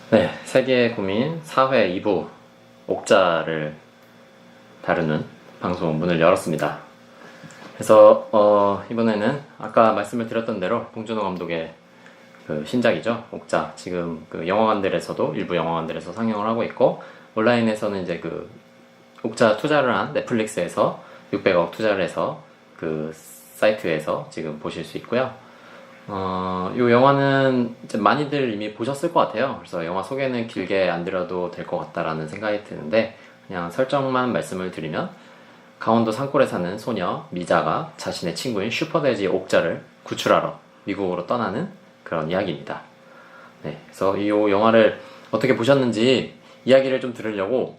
네, 세계의 고민 4회 2부 옥자를 다루는 방송 문을 열었습니다. 그래서 이번에는 아까 말씀을 드렸던 대로 봉준호 감독의 그 신작이죠. 옥자. 지금 그 영화관들에서도 일부 영화관들에서 상영을 하고 있고 온라인에서는 이제 그 옥자 투자를 한 넷플릭스에서 600억 투자를 해서 그 사이트에서 지금 보실 수 있고요. 이 영화는 이제 많이들 이미 보셨을 것 같아요. 그래서 영화 소개는 길게 안 드려도 될 것 같다라는 생각이 드는데 그냥 설정만 말씀을 드리면 강원도 산골에 사는 소녀 미자가 자신의 친구인 슈퍼돼지 옥자를 구출하러 미국으로 떠나는 그런 이야기입니다. 네, 그래서 이 영화를 어떻게 보셨는지 이야기를 좀 들으려고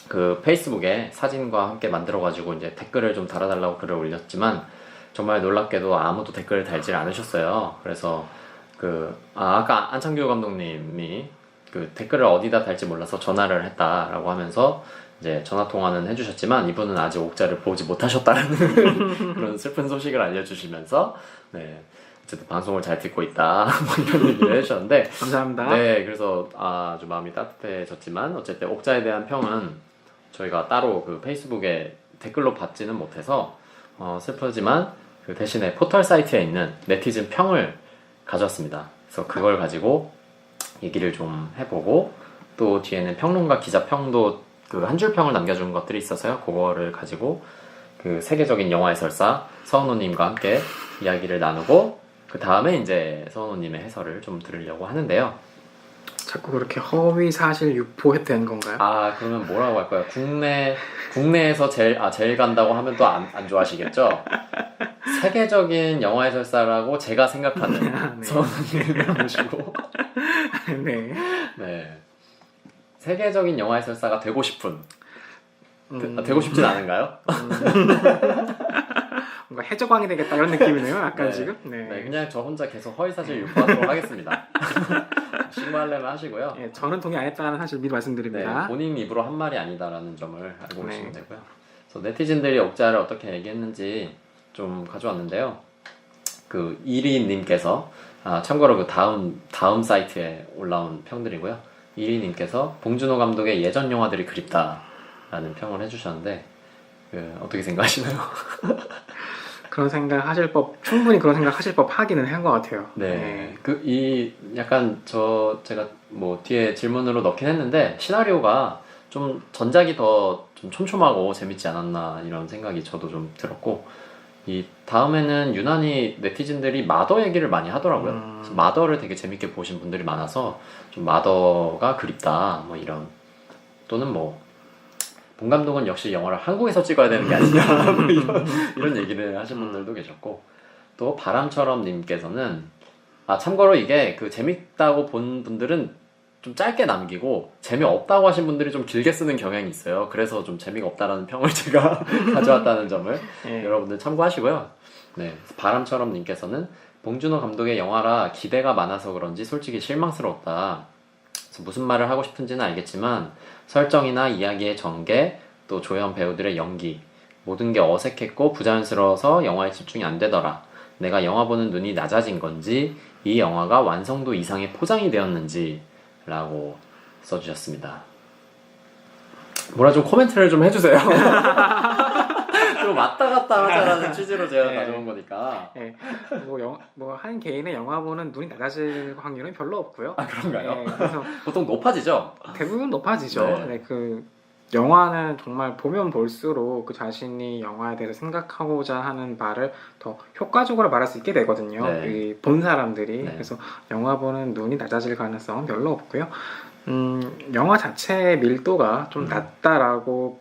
그 페이스북에 사진과 함께 만들어가지고 이제 댓글을 좀 달아달라고 글을 올렸지만 정말 놀랍게도 아무도 댓글을 달지 않으셨어요. 그래서 아까 안창규 감독님이 그 댓글을 어디다 달지 몰라서 전화를 했다라고 하면서 이제 전화 통화는 해주셨지만 이분은 아직 옥자를 보지 못하셨다는 그런 슬픈 소식을 알려주시면서 네, 어쨌든 방송을 잘 듣고 있다 뭐 이런 얘기를 해주셨는데 감사합니다. 네, 그래서 아주 마음이 따뜻해졌지만 어쨌든 옥자에 대한 평은 저희가 따로 그 페이스북에 댓글로 받지는 못해서 슬프지만 그 대신에 포털 사이트에 있는 네티즌 평을 가져왔습니다. 그래서 그걸 가지고 얘기를 좀 해보고 또 뒤에는 평론가 기자 평도 그 한 줄 평을 남겨준 것들이 있어서요. 그거를 가지고 그 세계적인 영화 해설사 서은호님과 함께 이야기를 나누고 그 다음에 이제 서은호님의 해설을 좀 들으려고 하는데요. 자꾸 그렇게 허위 사실 유포해도 되는 건가요? 아, 그러면 뭐라고 할까요? 국내에서 제일 간다고 하면 또 안 좋아하시겠죠? 세계적인 영화 해설사라고 제가 생각하는 네. 서원님을 모시고 네. 네, 세계적인 영화 해설사가 되고 싶은 되고 싶진 않은가요? 뭔가 해적왕이 되겠다 이런 느낌이네요. 약간 네. 지금. 네, 그냥 저 혼자 계속 허위사실 유포하도록 하겠습니다. 신고하려면 하시고요. 네, 저는 동의 안 했다는 사실 미리 말씀드립니다. 네, 본인 입으로 한 말이 아니다라는 점을 알고 계시면 네. 되고요. 그래서 네티즌들이 옥자를 어떻게 얘기했는지 좀 가져왔는데요. 그 이리님께서 참고로 그 다음 사이트에 올라온 평들이고요. 이리님께서 봉준호 감독의 예전 영화들이 그립다라는 평을 해주셨는데 어떻게 생각하시나요? 그런 생각 하실 법, 충분히 그런 생각 하실 법 하기는 한 것 같아요. 네, 약간 제가 뭐 뒤에 질문으로 넣긴 했는데 시나리오가 좀 전작이 더 좀 촘촘하고 재밌지 않았나 이런 생각이 저도 좀 들었고 이 다음에는 유난히 네티즌들이 마더 얘기를 많이 하더라고요. 그래서 마더를 되게 재밌게 보신 분들이 많아서 좀 마더가 그립다 뭐 이런 또는 뭐 본 감독은 역시 영화를 한국에서 찍어야 되는 게 아니냐 뭐 이런 얘기를 하신 분들도 계셨고 또 바람처럼 님께서는 참고로 이게 그 재밌다고 본 분들은 좀 짧게 남기고 재미없다고 하신 분들이 좀 길게 쓰는 경향이 있어요. 그래서 좀 재미가 없다라는 평을 제가 가져왔다는 점을 네. 여러분들 참고하시고요. 네, 바람처럼 님께서는 봉준호 감독의 영화라 기대가 많아서 그런지 솔직히 실망스러웠다. 그래서 무슨 말을 하고 싶은지는 알겠지만 설정이나 이야기의 전개, 또 조연 배우들의 연기 모든 게 어색했고 부자연스러워서 영화에 집중이 안 되더라. 내가 영화 보는 눈이 낮아진 건지 이 영화가 완성도 이상의 포장이 되었는지 라고 써주셨습니다. 뭐라 좀 코멘트를 좀 해주세요. 좀 왔다 갔다 하자라는 취지로 제가 네. 가져온 거니까. 네. 한 개인의 영화 보는 눈이 낮아질 확률은 별로 없고요. 그런가요? 네, 그래서 보통 높아지죠? 대부분 높아지죠. 네. 네, 그 영화는 정말 보면 볼수록 그 자신이 영화에 대해서 생각하고자 하는 바를 더 효과적으로 말할 수 있게 되거든요. 네. 이 본 사람들이. 네. 그래서 영화 보는 눈이 낮아질 가능성은 별로 없고요. 영화 자체의 밀도가 좀 낮다라고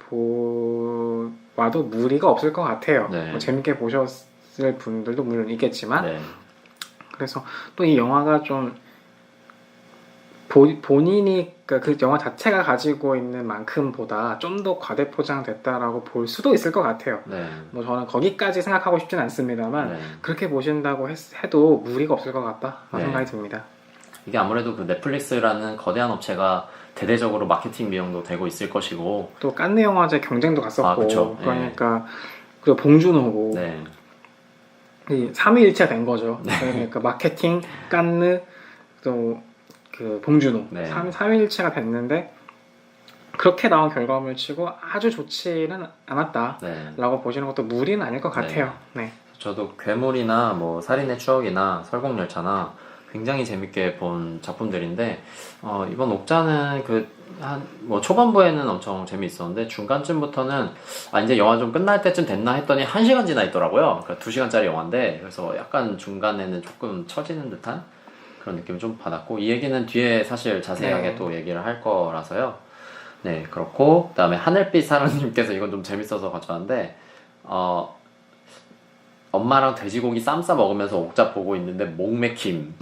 와도 무리가 없을 것 같아요. 네. 뭐 재밌게 보셨을 분들도 물론 있겠지만 네. 그래서 또 이 영화가 좀 본인이 그 영화 자체가 가지고 있는 만큼보다 좀 더 과대 포장됐다라고 볼 수도 있을 것 같아요. 네. 뭐 저는 거기까지 생각하고 싶진 않습니다만 네. 그렇게 보신다고 해도 무리가 없을 것 같다 네. 생각이 듭니다. 이게 아무래도 그 넷플릭스라는 거대한 업체가 대대적으로 마케팅 비용도 되고 있을 것이고 또 깐느 영화제 경쟁도 갔었고 그쵸. 그러니까 그리고 봉준호고 네. 이 삼위일체가 된 거죠. 네. 그러니까 마케팅, 깐느 또 그 봉준호 네. 3일체가 됐는데 그렇게 나온 결과물 치고 아주 좋지는 않았다라고 네. 보시는 것도 무리는 아닐 것 같아요. 네. 저도 괴물이나 뭐 살인의 추억이나 설국열차나 굉장히 재밌게 본 작품들인데 이번 옥자는 뭐 초반부에는 엄청 재미있었는데 중간쯤부터는 이제 영화 좀 끝날 때쯤 됐나 했더니 1시간 지나 있더라고요. 그러니까 2시간짜리 영화인데 그래서 약간 중간에는 조금 처지는 듯한 그런 느낌을 좀 받았고 이 얘기는 뒤에 사실 자세하게 네. 또 얘기를 할 거라서요. 네, 그렇고 그다음에 하늘빛 사랑님께서 이건 좀 재밌어서 가져왔는데 엄마랑 돼지고기 쌈 싸 먹으면서 옥자 보고 있는데 목 맥힘.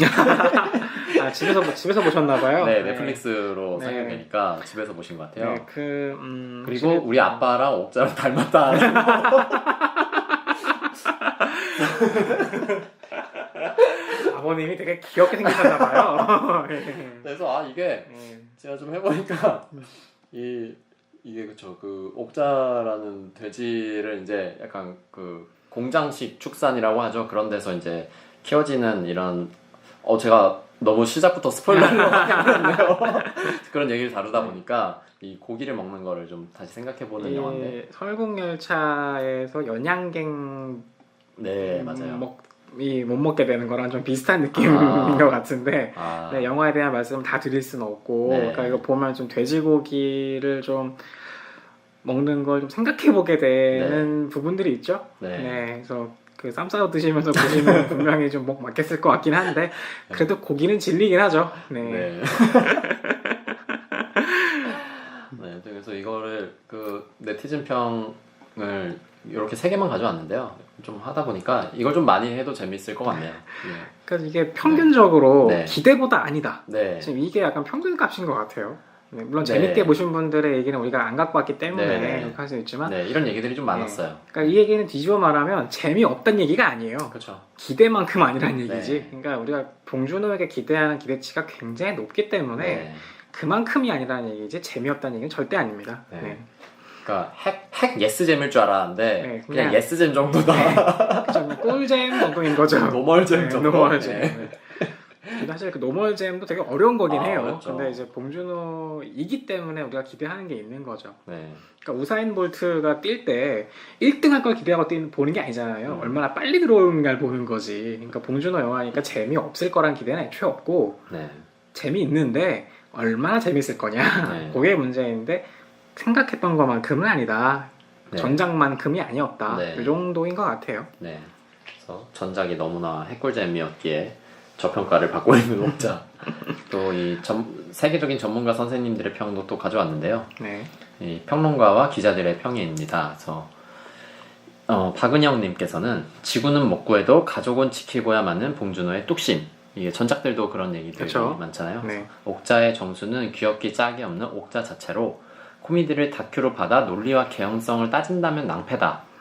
아, 집에서 보셨나봐요. 네, 넷플릭스로 네. 상영되니까 집에서 보신 것 같아요. 네, 그리고 확실히- 우리 아빠랑 옥자랑 닮았다. 아버님이 되게 귀엽게 생기셨나봐요. 그래서 이게 제가 좀 해보니까 이게 그쵸 그 옥자라는 돼지를 이제 약간 그 공장식 축산이라고 하죠. 그런 데서 이제 키워지는 이런 제가 너무 시작부터 스포일러를 많이 하는데요. 그런 얘기를 다루다 보니까 이 고기를 먹는 거를 좀 다시 생각해보는 영화인데. 설국열차에서 연양갱 네, 맞아요. 못 먹게 되는 거랑 좀 비슷한 느낌인 것 같은데 네, 영화에 대한 말씀 다 드릴 수는 없고 네. 그러니까 이거 보면 좀 돼지고기를 좀 먹는 걸 좀 생각해보게 되는 부분들이 있죠. 네. 그래서 그 쌈 싸서 드시면서 보시면 분명히 좀 목 막혔을 것 같긴 한데 그래도 고기는 질리긴 하죠. 네. 네. 네, 그래서 이거를 그 네티즌 평을 이렇게 3개만 가져왔는데요. 좀 하다 보니까 이걸 좀 많이 해도 재밌을 것 같네요. 그러니까 이게 평균적으로 네. 기대보다 아니다. 네. 지금 이게 약간 평균값인 것 같아요. 네, 물론 네. 재밌게 보신 분들의 얘기는 우리가 안 갖고 왔기 때문에 네. 이렇게 할 수 있지만 네, 이런 얘기들이 좀 많았어요. 그러니까 이 얘기는 뒤집어 말하면 재미없다는 얘기가 아니에요. 그렇죠. 기대만큼 아니라는 얘기지. 네. 그러니까 우리가 봉준호에게 기대하는 기대치가 굉장히 높기 때문에 네. 그만큼이 아니라는 얘기지 재미없다는 얘기는 절대 아닙니다. 네. 네. 그러니까 핵 예스잼일 줄 알았는데 네, 그냥 그냥- 예스잼 정도다. 그죠? 꿀잼 정도인 거죠. 노멀잼 정도. 노멀잼. 네. 네. 근데 사실 그 노멀잼도 되게 어려운 거긴 해요. 어렵죠. 근데 이제 봉준호이기 때문에 우리가 기대하는 게 있는 거죠. 네. 그러니까 우사인 볼트가 뛸 때 1등 할 걸 기대하고 보는 게 아니잖아요. 음. 얼마나 빨리 들어오는가를 보는 거지. 그러니까 봉준호 영화니까 재미없을 거란 기대는 애초에 없고 네. 재미있는데 얼마나 재밌을 거냐. 네. 그게 문제인데 생각했던 것만큼은 아니다. 네. 전작만큼이 아니었다. 네. 이 정도인 것 같아요. 네. 그래서 전작이 너무나 핵꿀잼이었기에 저평가를 받고 있는 옥자. 또 이 세계적인 전문가 선생님들의 평도 또 가져왔는데요. 네. 이 평론가와 기자들의 평입니다. 그래서 박은영님께서는 지구는 못 구해도 가족은 지키고야만은 봉준호의 뚝심. 이게 전작들도 그런 얘기들이 그쵸. 많잖아요. 네. 옥자의 정수는 귀엽기 짝이 없는 옥자 자체로 코미디를 다큐로 받아 논리와 개연성을 따진다면 낭패다.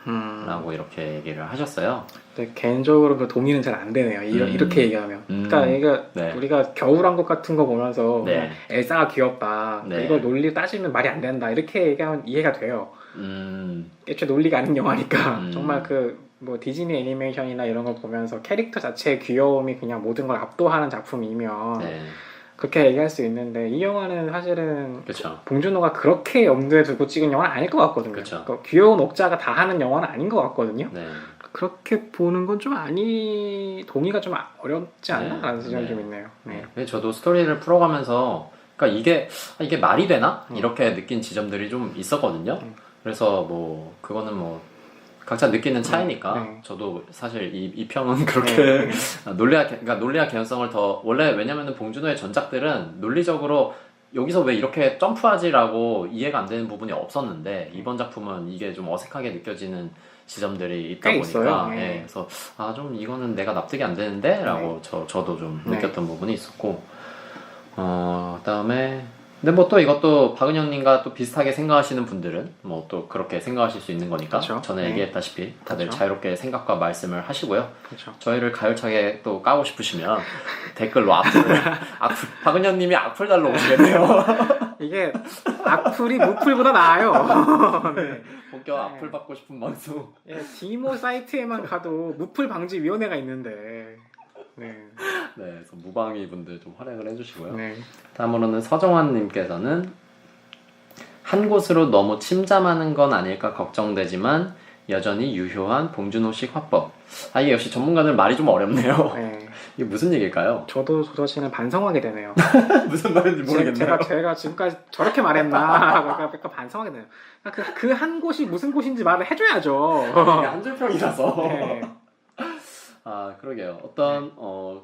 라고 이렇게 얘기를 하셨어요. 근데 개인적으로 그 동의는 잘 안 되네요. 이렇게 얘기하면. 그러니까 이게 네. 우리가 겨울왕국 같은 거 보면서 네. 그냥 엘사가 귀엽다. 네. 이걸 논리 따지면 말이 안 된다. 이렇게 얘기하면 이해가 돼요. 애초에 논리가 아닌 영화니까 정말 그 뭐 디즈니 애니메이션이나 이런 걸 보면서 캐릭터 자체의 귀여움이 그냥 모든 걸 압도하는 작품이면 네. 그렇게 얘기할 수 있는데 이 영화는 사실은 그렇죠. 봉준호가 그렇게 염두에 두고 찍은 영화는 아닐 것 같거든요. 그쵸. 그러니까 귀여운 옥자가 다 하는 영화는 아닌 것 같거든요. 네. 그렇게 보는 건 좀 동의가 좀 어렵지 않나? 네. 라는 지점이 네. 좀 있네요. 네. 근데 저도 스토리를 풀어가면서 그러니까 이게 말이 되나? 이렇게 느낀 지점들이 좀 있었거든요. 그래서 뭐 그거는 뭐 각자 느끼는 차이니까 네. 저도 사실 이 평은 그렇게 네. 논리와 개연성을 더 원래 왜냐면은 봉준호의 전작들은 논리적으로 여기서 왜 이렇게 점프하지라고 이해가 안 되는 부분이 없었는데 이번 작품은 이게 좀 어색하게 느껴지는 지점들이 있다 꽤 보니까 있어요. 네. 예, 그래서 좀 이거는 내가 납득이 안 되는데라고 저도 좀 네. 느꼈던 부분이 있었고 그다음에 근데 뭐 또 이것도 박은영님과 또 비슷하게 생각하시는 분들은 뭐 또 그렇게 생각하실 수 있는 거니까 그쵸. 전에 네. 얘기했다시피 다들 그쵸. 자유롭게 생각과 말씀을 하시고요. 그렇죠. 저희를 가열차게 또 까고 싶으시면 댓글로 박은영님이 악플 달러 오시겠네요. 이게 악플이 무플보다 나아요. 네. 본격 악플 받고 싶은 방송. 예, 디모 사이트에만 가도 무플 방지 위원회가 있는데 네. 네, 그래서 무방위 분들 좀 활약을 해주시고요. 네. 다음으로는 서정환님께서는 한 곳으로 너무 침잠하는 건 아닐까 걱정되지만 여전히 유효한 봉준호식 화법. 아, 이게 역시 전문가들 말이 좀 어렵네요. 네. 이게 무슨 얘기일까요? 저도 저 자신을 반성하게 되네요. 무슨 말인지 모르겠네요. 제가 지금까지 저렇게 말했나 약간 반성하게 되네요. 그 한 곳이 무슨 곳인지 말을 해줘야죠. 이게 한 줄평이라서. 네. 아, 그러게요.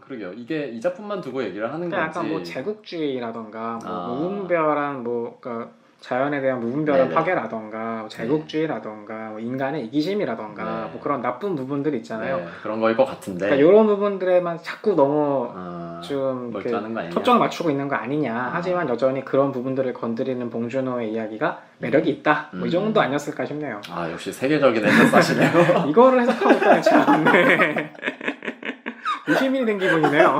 그러게요. 이게 이 작품만 두고 얘기를 하는 그러니까 건지. 약간 뭐 제국주의라던가 뭐 아. 무분별한 그러니까 자연에 대한 무분별한 네네. 파괴라던가 뭐 제국주의라던가 뭐 인간의 이기심이라던가 네. 뭐 그런 나쁜 부분들 있잖아요. 네, 그런 거일 것 같은데. 그러니까 이런 부분들에만 자꾸 너무 아, 좀 몰두하는 거 아니냐? 초점을 맞추고 있는 거 아니냐. 하지만 여전히 그런 부분들을 건드리는 봉준호의 이야기가 매력이 있다. 뭐 이 정도 아니었을까 싶네요. 아, 역시 세계적인 해설사시네요. 이거를 해석하니까 참 네. 유시민이 된 기분이네요.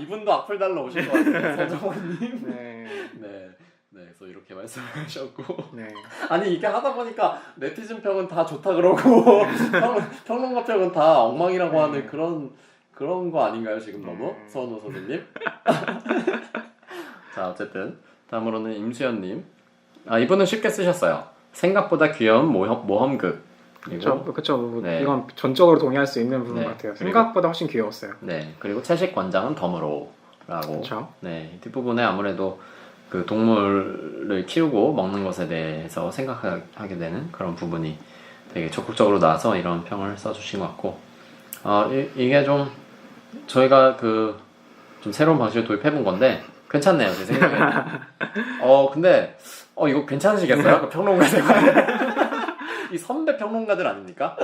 이분도 악플 달러 오실 것 같은데, 서정원님. 네. 네. 네, 그래서 이렇게 말씀하셨고. 네. 아니, 이게 하다 보니까 네티즌 평은 다 좋다 그러고, 평론가 평은 다 엉망이라고 하는 그런 거 아닌가요, 지금 너무? 서원호 선생님? 자, 어쨌든. 다음으로는 임수연님. 아, 이분은 쉽게 쓰셨어요. 생각보다 귀여운 모험극. 그렇죠. 네. 이건 전적으로 동의할 수 있는 부분 네. 같아요. 그리고- 생각보다 훨씬 귀여웠어요. 네, 그리고 채식 권장은 덤으로라고. 그렇죠. 네, 이 뒷부분에 아무래도 그 동물을 키우고 먹는 것에 대해서 생각하게 되는 그런 부분이 되게 적극적으로 나와서 이런 평을 써주신 것 같고, 이게 좀 저희가 좀 새로운 방식을 도입해본 건데 괜찮네요, 제 생각에. 근데 이거 괜찮으시겠어요? 그 평론가 생활. 이 선배 평론가들 아닙니까?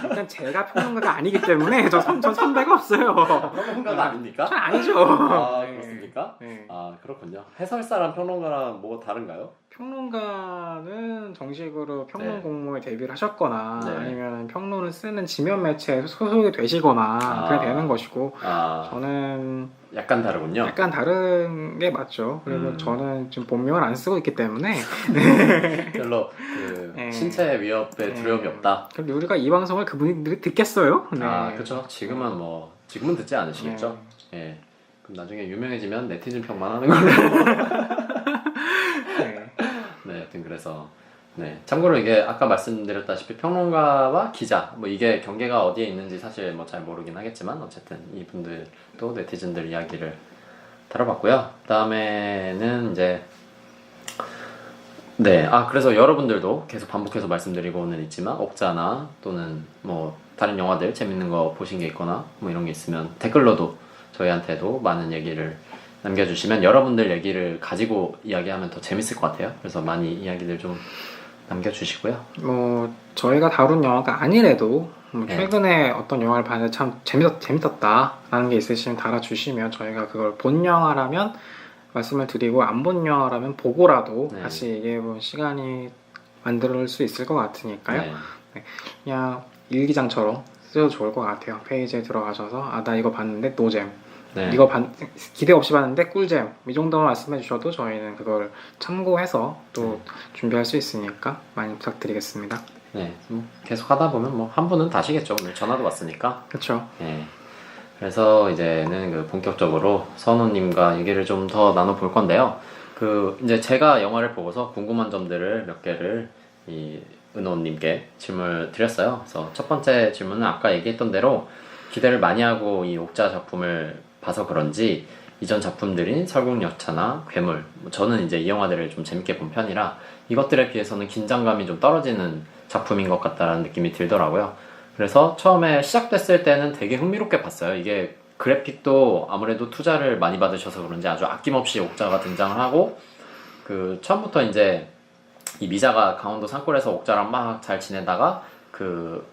일단 제가 평론가가 아니기 때문에 저 선배가 없어요. 평론가가 아닙니까? 전 아니죠. 아, 네. 그렇습니까? 네. 아, 그렇군요. 해설사랑 평론가랑 뭐가 다른가요? 평론가는 정식으로 평론 네. 공모에 데뷔를 하셨거나 네. 아니면 평론을 쓰는 지면 매체에 소속이 되시거나 그래 되는 것이고 저는 약간 다르군요. 약간 다른 게 맞죠. 그리고 저는 지금 본명을 안 쓰고 있기 때문에 별로 네. 신체 위협에 두려움이 없다. 근데 우리가 이 방송을 그분들이 듣겠어요? 네. 아, 그렇죠. 지금은 듣지 않으시겠죠. 예. 그럼 나중에 유명해지면 네티즌 평만 하는 걸로. 네. 네, 하여튼 그래서 네. 참고로 이게 아까 말씀드렸다시피 평론가와 기자 뭐 이게 경계가 어디에 있는지 사실 뭐 잘 모르긴 하겠지만 어쨌든 이분들도 네티즌들 이야기를 다뤄봤고요. 다음에는 이제 네, 그래서 여러분들도 계속 반복해서 말씀드리고는 있지만 옥자나 또는 뭐 다른 영화들 재밌는 거 보신 게 있거나 뭐 이런 게 있으면 댓글로도 저희한테도 많은 얘기를 남겨주시면 여러분들 얘기를 가지고 이야기하면 더 재밌을 것 같아요. 그래서 많이 이야기들 좀 남겨주시고요. 뭐 저희가 다룬 영화가 아니래도 뭐 네. 최근에 어떤 영화를 봤는데 참 재밌었다라는 게 있으시면 달아주시면 저희가 그걸 본 영화라면 말씀을 드리고 안 본 영화라면 보고라도 네. 다시 얘기해본 시간이 만들 수 있을 것 같으니까요. 네. 그냥 일기장처럼 쓰셔도 좋을 것 같아요. 페이지에 들어가셔서 나 이거 봤는데 노잼, 네. 이거 기대 없이 봤는데 꿀잼, 이 정도만 말씀해 주셔도 저희는 그걸 참고해서 또 준비할 수 있으니까 많이 부탁드리겠습니다. 네. 계속 하다 보면 뭐 한 분은 다시겠죠. 오늘 전화도 왔으니까. 그렇죠. 네. 그래서 이제는 본격적으로 선우님과 얘기를 좀 더 나눠볼 건데요. 이제 제가 영화를 보고서 궁금한 점들을 몇 개를 이 은호님께 질문을 드렸어요. 그래서 첫 번째 질문은 아까 얘기했던 대로 기대를 많이 하고 이 옥자 작품을 봐서 그런지 이전 작품들인 설국열차나 괴물, 저는 이제 이 영화들을 좀 재밌게 본 편이라 이것들에 비해서는 긴장감이 좀 떨어지는 작품인 것 같다라는 느낌이 들더라고요. 그래서 처음에 시작됐을 때는 되게 흥미롭게 봤어요. 이게 그래픽도 아무래도 투자를 많이 받으셔서 그런지 아주 아낌없이 옥자가 등장을 하고 처음부터 이제 이 미자가 강원도 산골에서 옥자랑 막 잘 지내다가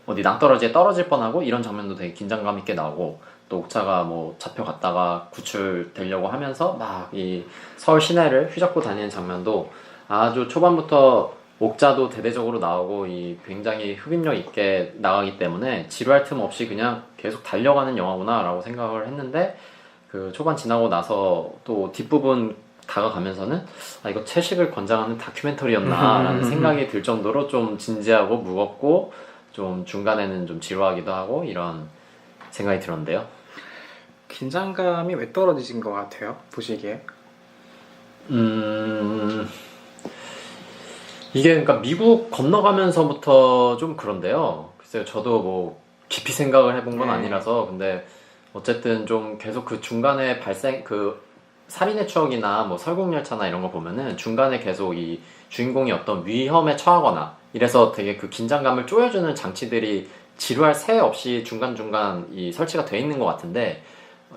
어디 낭떠러지에 떨어질 뻔하고 이런 장면도 되게 긴장감 있게 나오고 또 옥자가 뭐 잡혀갔다가 구출되려고 하면서 막 이 서울 시내를 휘젓고 다니는 장면도 아주 초반부터 옥자도 대대적으로 나오고 이 굉장히 흡입력 있게 나가기 때문에 지루할 틈 없이 그냥 계속 달려가는 영화구나 라고 생각을 했는데 초반 지나고 나서 또 뒷부분 다가가면서는 이거 채식을 권장하는 다큐멘터리였나 라는 생각이 들 정도로 좀 진지하고 무겁고 좀 중간에는 좀 지루하기도 하고 이런 생각이 들었는데요. 긴장감이 왜 떨어지신 것 같아요? 보시기에? 이게 그러니까 미국 건너가면서부터 좀 그런데요. 글쎄요, 저도 뭐 깊이 생각을 해본 건 네. 아니라서 근데 어쨌든 좀 계속 그 중간에 그 살인의 추억이나 뭐 설국열차나 이런 거 보면은 중간에 계속 이 주인공이 어떤 위험에 처하거나 이래서 되게 그 긴장감을 쪼여주는 장치들이 지루할 새 없이 중간중간 이 설치가 돼 있는 것 같은데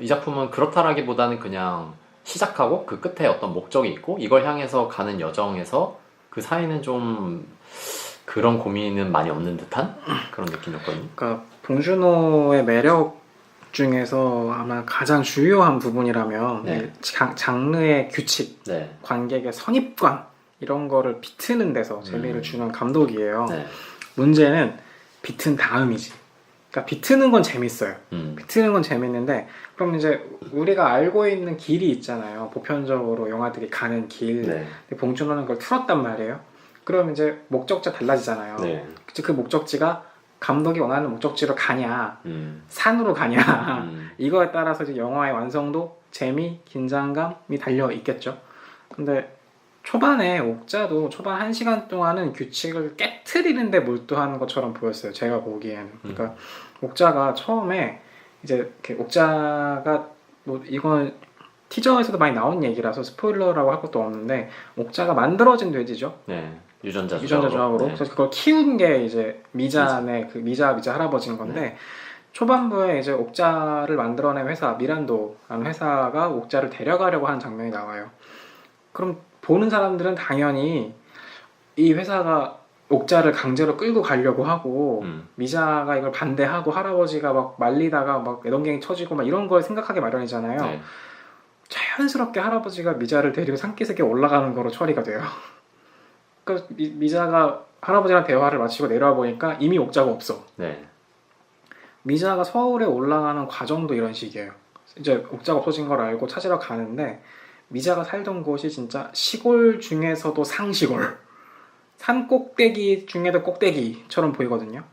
이 작품은 그렇다라기보다는 그냥 시작하고 그 끝에 어떤 목적이 있고 이걸 향해서 가는 여정에서 그 사이는 좀 그런 고민은 많이 없는 듯한 그런 느낌이었거든요. 그러니까 봉준호의 매력 중에서 아마 가장 주요한 부분이라면 네. 장르의 규칙, 네. 관객의 선입관 이런 거를 비트는 데서 재미를 주는 감독이에요. 네. 문제는 비튼 다음이지. 그러니까 비트는 건 재밌어요. 비트는 건 재밌는데 그럼 이제 우리가 알고 있는 길이 있잖아요. 보편적으로 영화들이 가는 길. 네. 근데 봉준호는 그걸 틀었단 말이에요. 그럼 이제 목적지가 달라지잖아요. 네. 그 목적지가 감독이 원하는 목적지로 가냐, 산으로 가냐, 이거에 따라서 이제 영화의 완성도, 재미, 긴장감이 달려 있겠죠. 근데 초반에 옥자도 초반 1시간 동안은 규칙을 깨트리는데 몰두하는 것처럼 보였어요. 제가 보기에는. 그러니까 옥자가 처음에 이제 이렇게 옥자가 뭐 이건 티저에서도 많이 나온 얘기라서 스포일러라고 할 것도 없는데 옥자가 만들어진 돼지죠. 네. 유전자 조합으로. 네. 그래서 그걸 키운 게 이제 미잔의 그 미자 할아버지인 건데 네. 초반부에 이제 옥자를 만들어낸 회사 미란도라는 회사가 옥자를 데려가려고 하는 장면이 나와요. 그럼 보는 사람들은 당연히 이 회사가 옥자를 강제로 끌고 가려고 하고 미자가 이걸 반대하고 할아버지가 막 말리다가 막 애동갱이 쳐지고 막 이런 걸 생각하기 마련이잖아요. 네. 자연스럽게 할아버지가 미자를 데리고 산기슭에 올라가는 거로 처리가 돼요. 그러니까 미자가 할아버지랑 대화를 마치고 내려와 보니까 이미 옥자가 없어. 네. 미자가 서울에 올라가는 과정도 이런 식이에요. 이제 옥자가 없어진 걸 알고 찾으러 가는데 미자가 살던 곳이 진짜 시골 중에서도 상시골, 산 꼭대기 중에도 꼭대기처럼 보이거든요.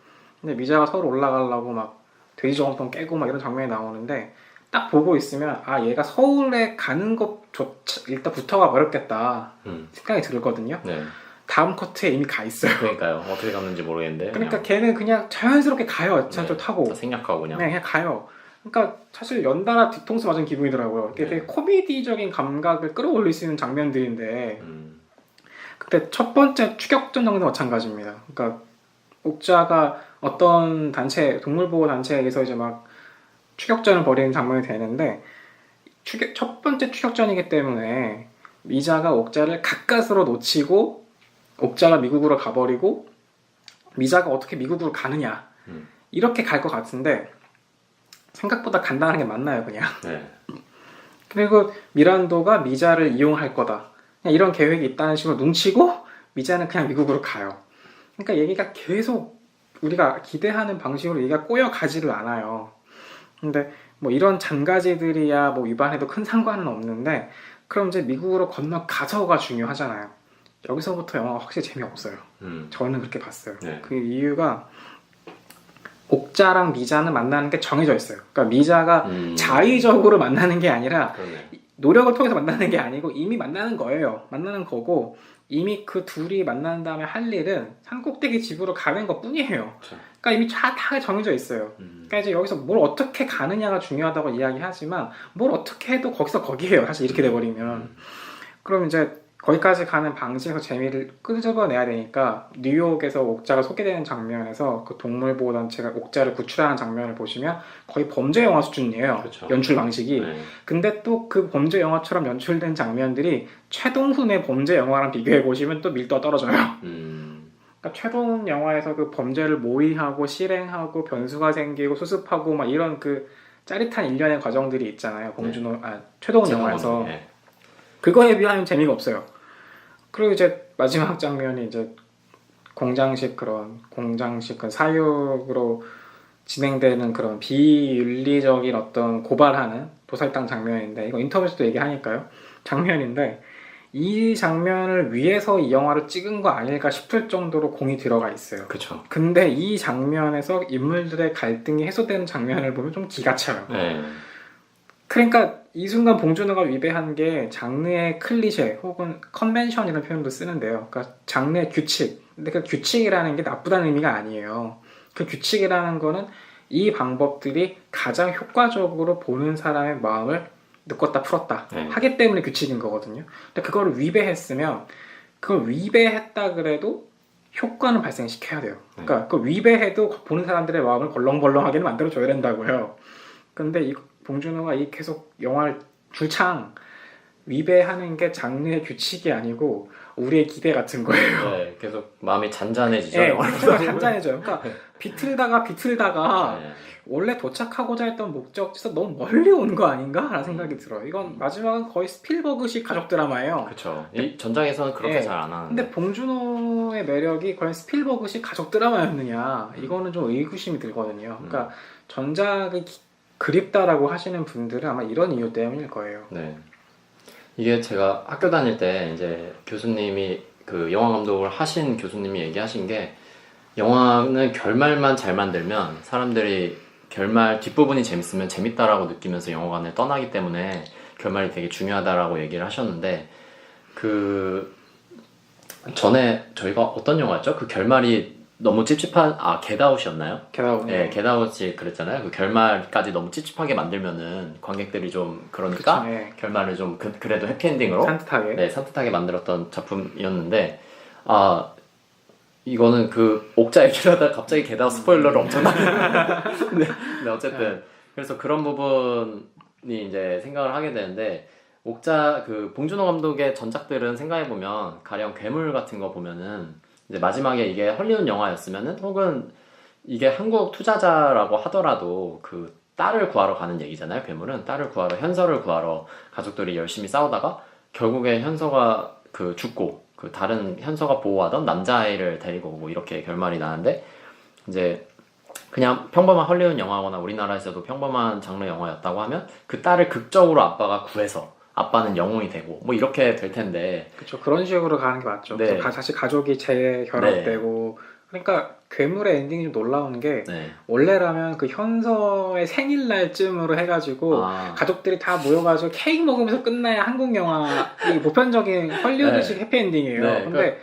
근데 미자가 서울 올라가려고 막 돼지 저금통 깨고 막 이런 장면이 나오는데 딱 보고 있으면 아 얘가 서울에 가는 것조차 일단부터가 어렵겠다 생각이 들거든요. 네. 다음 커트에 이미 가 있어요. 그러니까요. 어떻게 갔는지 모르겠는데. 그러니까 걔는 그냥 자연스럽게 가요. 지하철 타고. 생략하고 그냥. 그냥 가요. 그러니까 사실 연달아 뒤통수 맞은 기분이더라고요. 이게 되게 코미디적인 감각을 끌어올릴 수 있는 장면들인데 그때 첫 번째 추격전 정도 마찬가지입니다. 그러니까 옥자가 어떤 단체 동물보호 단체에서 이제 막 추격전을 벌이는 장면이 되는데 첫 번째 추격전이기 때문에 미자가 옥자를 가까스로 놓치고 옥자가 미국으로 가버리고 미자가 어떻게 미국으로 가느냐 이렇게 갈 것 같은데 생각보다 간단한 게 맞나요 그냥. 네. 그리고 미란도가 미자를 이용할 거다 그냥 이런 계획이 있다는 식으로 눈치고 미자는 그냥 미국으로 가요. 그러니까 얘기가 계속 우리가 기대하는 방식으로 얘기가 꼬여가지를 않아요. 근데 뭐 이런 잔가지들이야 뭐 위반해도 큰 상관은 없는데 그럼 이제 미국으로 건너가서가 중요하잖아요. 여기서부터 영화가 확실히 재미없어요. 저는 그렇게 봤어요. 네. 그 이유가 옥자랑 미자는 만나는 게 정해져 있어요. 그러니까 미자가 자의적으로 만나는 게 아니라 그러네. 노력을 통해서 만나는 게 아니고 이미 만나는 거예요. 만나는 거고 이미 그 둘이 만난 다음에 할 일은 산꼭대기 집으로 가는 것 뿐이에요. 그렇죠. 그러니까 이미 다 정해져 있어요. 그러니까 이제 여기서 뭘 어떻게 가느냐가 중요하다고 이야기하지만 뭘 어떻게 해도 거기서 거기에요. 사실 이렇게 돼버리면. 그럼 이제 거기까지 가는 방식에서 재미를 끄집어내야 되니까 뉴욕에서 옥자가 소개되는 장면에서 그 동물보호단체가 옥자를 구출하는 장면을 보시면 거의 범죄 영화 수준이에요. 그렇죠. 연출 방식이. 네. 근데 또 그 범죄 영화처럼 연출된 장면들이 최동훈의 범죄 영화랑 비교해 보시면 또 밀도가 떨어져요. 그러니까 최동훈 영화에서 그 범죄를 모의하고 실행하고 변수가 생기고 수습하고 막 이런 그 짜릿한 일련의 과정들이 있잖아요. 최동훈 영화에서. 네. 그거에 비하면 재미가 없어요. 그리고 이제 마지막 장면이 이제 공장식 그 사육으로 진행되는 그런 비윤리적인 어떤 고발하는 도살당 장면인데 이거 인터뷰에서도 얘기하니까요. 장면인데 이 장면을 위해서 이 영화를 찍은 거 아닐까 싶을 정도로 공이 들어가 있어요. 그렇죠. 근데 이 장면에서 인물들의 갈등이 해소되는 장면을 보면 좀 기가 차요. 네. 그러니까 이 순간 봉준호가 위배한 게 장르의 클리셰 혹은 컨벤션이라는 표현도 쓰는데요. 그러니까 장르의 규칙. 근데 그 규칙이라는 게 나쁘다는 의미가 아니에요. 그 규칙이라는 거는 이 방법들이 가장 효과적으로 보는 사람의 마음을 느꼈다 풀었다 하기 때문에 규칙인 거거든요. 근데 그거를 위배했으면 그걸 위배했다 그래도 효과는 발생시켜야 돼요. 그러니까 그 위배해도 보는 사람들의 마음을 벌렁벌렁하게 만들어줘야 된다고요. 근데 이 봉준호가 이 계속 영화를 줄창 위배하는 게 장르의 규칙이 아니고 우리의 기대 같은 거예요. 네, 계속 마음이 잔잔해지죠. 네, 잔잔해져요. 그러니까 비틀다가 네. 원래 도착하고자 했던 목적지에서 너무 멀리 온 거 아닌가? 라는 생각이 들어요. 이건 마지막은 거의 스필버그식 가족 드라마예요. 그렇죠. 이 전작에서는 그렇게 네. 잘 안 하는데. 근데 봉준호의 매력이 과연 스필버그식 가족 드라마였느냐? 이거는 좀 의구심이 들거든요. 그러니까 전작이 그립다라고 하시는 분들은 아마 이런 이유 때문일 거예요. 네. 이게 제가 학교 다닐 때 이제 교수님이 그 영화 감독을 하신 교수님이 얘기하신 게 영화는 결말만 잘 만들면 사람들이 결말 뒷부분이 재밌으면 재밌다라고 느끼면서 영화관을 떠나기 때문에 결말이 되게 중요하다라고 얘기를 하셨는데 그 전에 저희가 어떤 영화였죠? 그 결말이 너무 찝찝한 겟아웃이었나요? 겟아웃. 네, 겟아웃이 그랬잖아요. 그 결말까지 너무 찝찝하게 만들면은 관객들이 좀 그러니까 그쵸, 네. 결말을 좀 그래도 해피엔딩으로 산뜻하게. 네, 산뜻하게 만들었던 작품이었는데 이거는 그 옥자 얘기를 하다가 갑자기 겟아웃 스포일러를 엄청나게 네, 어쨌든 그래서 그런 부분이 이제 생각을 하게 되는데 옥자 그 봉준호 감독의 전작들은 생각해보면 가령 괴물 같은 거 보면은 이제 마지막에 이게 헐리우드 영화였으면은 혹은 이게 한국 투자자라고 하더라도 그 딸을 구하러 가는 얘기잖아요. 괴물은 딸을 구하러 현서를 구하러 가족들이 열심히 싸우다가 결국에 현서가 그 죽고 그 다른 현서가 보호하던 남자아이를 데리고 오고 이렇게 결말이 나는데 이제 그냥 평범한 헐리우드 영화거나 우리나라에서도 평범한 장르 영화였다고 하면 그 딸을 극적으로 아빠가 구해서 아빠는 영웅이 되고 뭐 이렇게 될 텐데 그렇죠. 그런 식으로 가는 게 맞죠. 네. 그래서 다시 가족이 재결합되고 그러니까 괴물의 엔딩이 좀 놀라운 게 네. 원래라면 그 현서의 생일날쯤으로 해가지고 가족들이 다 모여가지고 케이크 먹으면서 끝나야 한국 영화의 보편적인 헐리우드식 해피엔딩이에요. 근데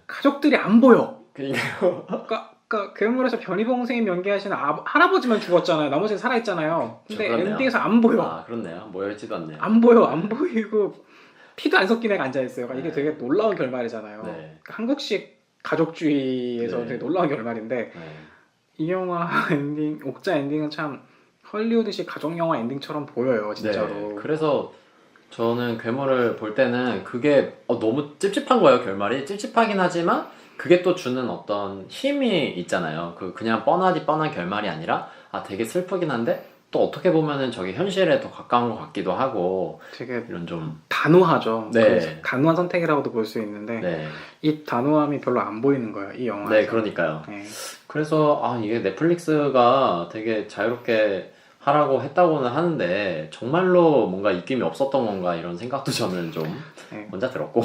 가족들이 안 보여. 그러니까 괴물에서 변희봉 선생님 연기하시는 할아버지만 죽었잖아요. 나머지는 살아있잖아요. 근데 엔딩에서 안 보여. 그렇네요. 모여있지도 않네요. 안 보여. 안 보이고 피도 안 섞인 애가 앉아있어요. 그러니까 이게 되게 놀라운 결말이잖아요. 그러니까 한국식 가족주의에서 되게 놀라운 결말인데 이 영화 엔딩, 옥자 엔딩은 참 헐리우드식 가족영화 엔딩처럼 보여요. 진짜로. 그래서 저는 괴물을 볼 때는 그게 너무 찝찝한 거예요. 결말이 찝찝하긴 하지만 그게 또 주는 어떤 힘이 있잖아요. 그냥 뻔한 결말이 아니라 되게 슬프긴 한데 또 어떻게 보면은 저게 현실에 더 가까운 것 같기도 하고 되게 이런 좀 단호하죠. 네. 단호한 선택이라고도 볼 수 있는데 이 단호함이 별로 안 보이는 거예요. 이 영화에서. 네, 그러니까요. 그래서 이게 넷플릭스가 되게 자유롭게 하라고 했다고는 하는데 정말로 뭔가 입김이 없었던 건가 이런 생각도 저는 좀 혼자 들었고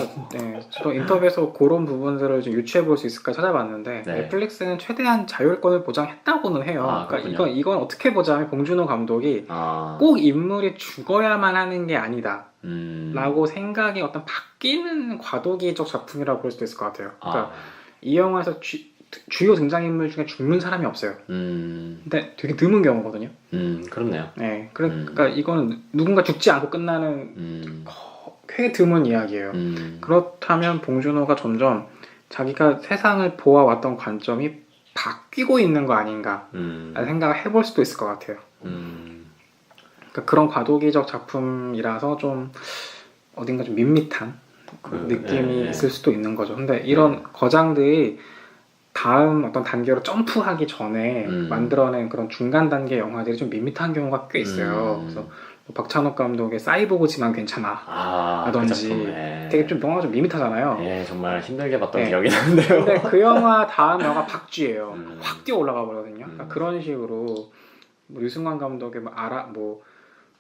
저 인터뷰에서 그런 부분들을 좀 유추해 볼 수 있을까 찾아봤는데 넷플릭스는 최대한 자율권을 보장했다고는 해요. 그러니까 이건 어떻게 보자면 봉준호 감독이 꼭 인물이 죽어야만 하는 게 아니다 라고 생각이 어떤 바뀌는 과도기적 작품이라고 볼 수도 있을 것 같아요. 그러니까 이 영화에서 주요 등장인물 중에 죽는 사람이 없어요. 근데 되게 드문 경우거든요. 그렇네요. 네, 그러니까 이거는 누군가 죽지 않고 끝나는 꽤 드문 이야기예요. 그렇다면 봉준호가 점점 자기가 세상을 보아왔던 관점이 바뀌고 있는 거 아닌가 라는 생각을 해볼 수도 있을 것 같아요. 그러니까 그런 과도기적 작품이라서 좀 어딘가 좀 밋밋한 느낌이 있을 수도 있는 거죠. 근데 이런 거장들이 다음 어떤 단계로 점프하기 전에 만들어낸 그런 중간 단계 영화들이 좀 밋밋한 경우가 꽤 있어요. 그래서 박찬욱 감독의 사이보그지만 괜찮아 라든지 되게 좀 영화가 좀 밋밋하잖아요. 네, 정말 힘들게 봤던 기억이 나는데요. 근데 그 영화 다음 영화가 박쥐예요. 확 뛰어 올라가 버리거든요. 그러니까 그런 식으로 유승환 감독의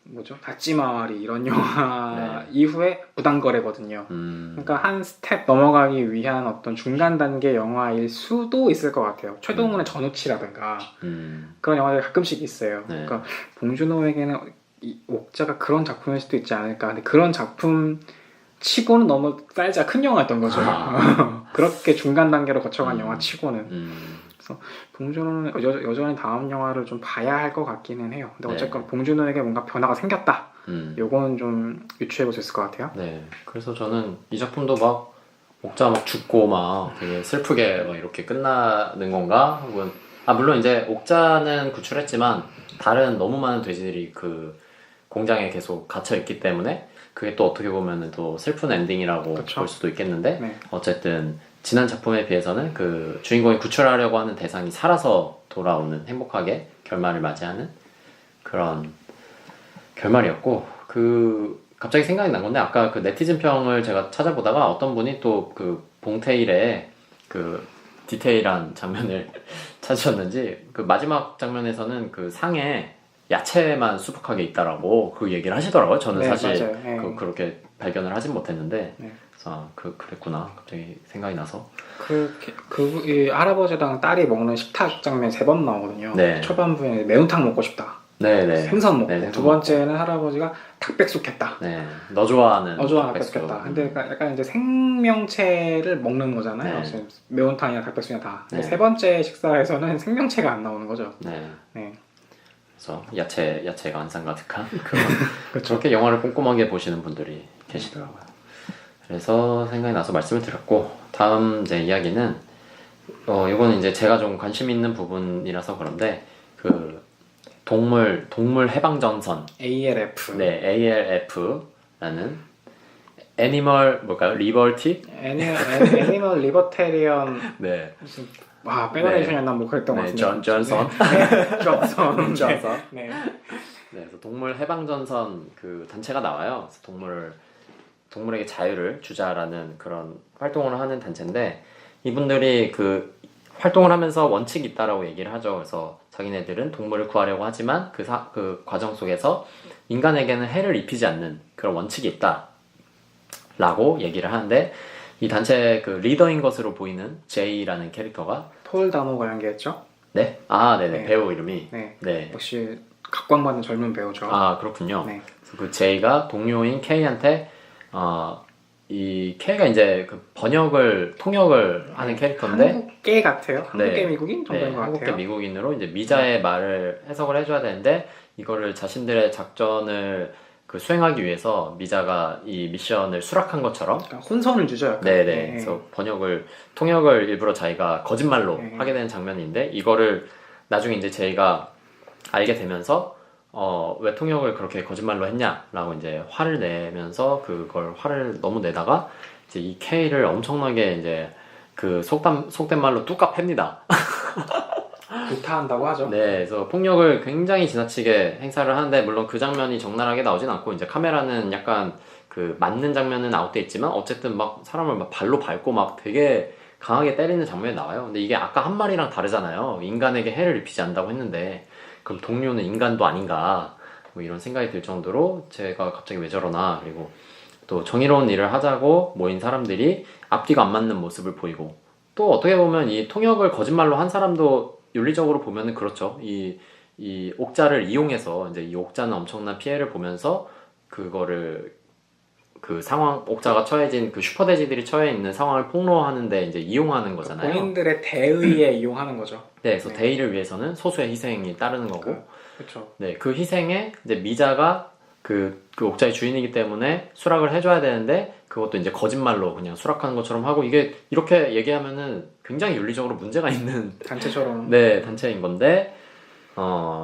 뭐죠? 다찌마리 이런 영화 이후에 무단거래거든요. 그러니까 한 스텝 넘어가기 위한 어떤 중간 단계 영화일 수도 있을 것 같아요. 최동훈의 전우치라든가 그런 영화들이 가끔씩 있어요. 그러니까 봉준호에게는 이 옥자가 그런 작품일 수도 있지 않을까. 근데 그런 작품 치고는 너무 사이즈가 큰 영화였던 거죠. 그렇게 중간 단계로 거쳐간 영화 치고는. 봉준호는 여전히 다음 영화를 좀 봐야 할 것 같기는 해요. 근데 네. 어쨌건 봉준호에게 뭔가 변화가 생겼다. 음. 요거는 좀 유추해 볼 수 있을 것 같아요. 네. 그래서 저는 이 작품도 막 옥자 막 죽고 막 되게 슬프게 막 이렇게 끝나는 건가? 혹은 물론 이제 옥자는 구출했지만 다른 너무 많은 돼지들이 그 공장에 계속 갇혀 있기 때문에 그게 또 어떻게 보면은 또 슬픈 엔딩이라고 그쵸. 볼 수도 있겠는데 네. 어쨌든 지난 작품에 비해서는 그 주인공이 구출하려고 하는 대상이 살아서 돌아오는 행복하게 결말을 맞이하는 그런 결말이었고 그 갑자기 생각이 난 건데 아까 그 네티즌 평을 제가 찾아보다가 어떤 분이 또 그 봉테일의 그 디테일한 장면을 찾으셨는지 그 마지막 장면에서는 그 상에 야채만 수북하게 있다라고 그 얘기를 하시더라고요. 저는 네, 사실 맞아요. 네. 그렇게 발견을 하진 못했는데 네. 그래서 그랬구나 갑자기 생각이 나서 이 할아버지랑 딸이 먹는 식탁 장면 3번 나오거든요. 네. 초반부에 매운탕 먹고 싶다. 네네 생선 먹고. 네, 생선 두 번째는 할아버지가 닭백숙했다. 네, 너 좋아하는 어조와 닭백숙. 닭백숙했다. 근데 약간 이제 생명체를 먹는 거잖아요. 네. 지금 매운탕이나 닭백숙이나 다. 근데 네. 세 번째 식사에서는 생명체가 안 나오는 거죠. 네. 네. 그래서 야채가 한상 가득한 그런 그렇죠. 그렇게 영화를 꼼꼼하게 보시는 분들이 계시더라고요. 그래서 생각이 나서 말씀을 드렸고 다음 제 이야기는 이거는 이제 제가 좀 관심 있는 부분이라서 그런데 그 동물 해방전선 ALF. 네 ALF라는 애니멀 뭘까요 리버티 애니멀 리버테리언 네 무슨 페더레이션이었나 뭐 그랬던 것 네, 같은데. 존선 존선. 존선. 네. 네, 그래서 동물 해방전선 그 단체가 나와요. 그래서 동물에게 자유를 주자라는 그런 활동을 하는 단체인데 이분들이 그 활동을 하면서 원칙이 있다라고 얘기를 하죠. 그래서 자기네들은 동물을 구하려고 하지만 그 과정 속에서 인간에게는 해를 입히지 않는 그런 원칙이 있다라고 얘기를 하는데 이 단체 그 리더인 것으로 보이는 제이라는 캐릭터가 폴 다노가 연기했죠? 네네 네. 배우 이름이 네. 네. 역시 각광받는 젊은 배우죠. 그렇군요. 네. 그래서 그 제이가 동료인 K한테 이 K가 이제 그 통역을 하는 캐릭터인데 한국계 같아요. 한국계 네. 미국인 정도인 네, 것 한국계 같아요. 미국인으로 이제 미자의 말을 해석을 해줘야 되는데 이거를 자신들의 작전을 그 수행하기 위해서 미자가 이 미션을 수락한 것처럼 약간 혼선을 주죠. 약간. 네네 네. 그래서 통역을 일부러 자기가 거짓말로 네. 하게 되는 장면인데 이거를 나중에 이제 제이가 알게 되면서 왜 통역을 그렇게 거짓말로 했냐라고 이제 화를 내면서 그걸 화를 너무 내다가 이제 이 K를 엄청나게 이제 그 속된 말로 뚜까 팹니다. 구타한다고 하죠. 네, 그래서 폭력을 굉장히 지나치게 행사를 하는데 물론 그 장면이 적나라하게 나오진 않고 이제 카메라는 약간 그 맞는 장면은 아웃돼 있지만 어쨌든 막 사람을 막 발로 밟고 막 되게 강하게 때리는 장면이 나와요. 근데 이게 아까 한 말이랑 다르잖아요. 인간에게 해를 입히지 않는다고 했는데 그럼 동료는 인간도 아닌가 뭐 이런 생각이 들 정도로 제가 갑자기 왜 저러나 그리고 또 정의로운 일을 하자고 모인 사람들이 앞뒤가 안 맞는 모습을 보이고 또 어떻게 보면 이 통역을 거짓말로 한 사람도 윤리적으로 보면은 그렇죠. 이 옥자를 이용해서 이제 이 옥자는 엄청난 피해를 보면서 그거를 그 상황 옥자가 처해진 그 슈퍼돼지들이 처해 있는 상황을 폭로하는데 이제 이용하는 거잖아요. 본인들의 대의에 이용하는 거죠. 네, 그래서 네. 대의를 위해서는 소수의 희생이 따르는 거고, 그렇죠. 네, 그 희생에 이제 미자가 그 옥자의 주인이기 때문에 수락을 해줘야 되는데 그것도 이제 거짓말로 그냥 수락하는 것처럼 하고 이게 이렇게 얘기하면은 굉장히 윤리적으로 문제가 있는 단체처럼. 네 단체인 건데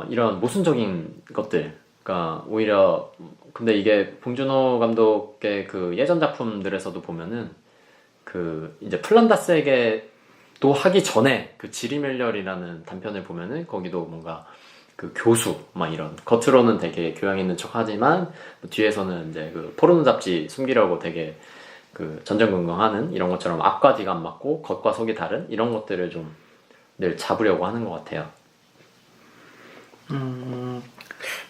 이런 모순적인 것들, 그러니까 오히려 근데 이게 봉준호 감독의 그 예전 작품들에서도 보면은 그 이제 플란다스에게도 하기 전에 그 지리멜렬이라는 단편을 보면은 거기도 뭔가 그 교수 막 이런 겉으로는 되게 교양 있는 척하지만 뒤에서는 이제 그 포르노 잡지 숨기려고 되게 그 전전긍긍하는 이런 것처럼 앞과 뒤가 안 맞고 겉과 속이 다른 이런 것들을 좀 늘 잡으려고 하는 것 같아요.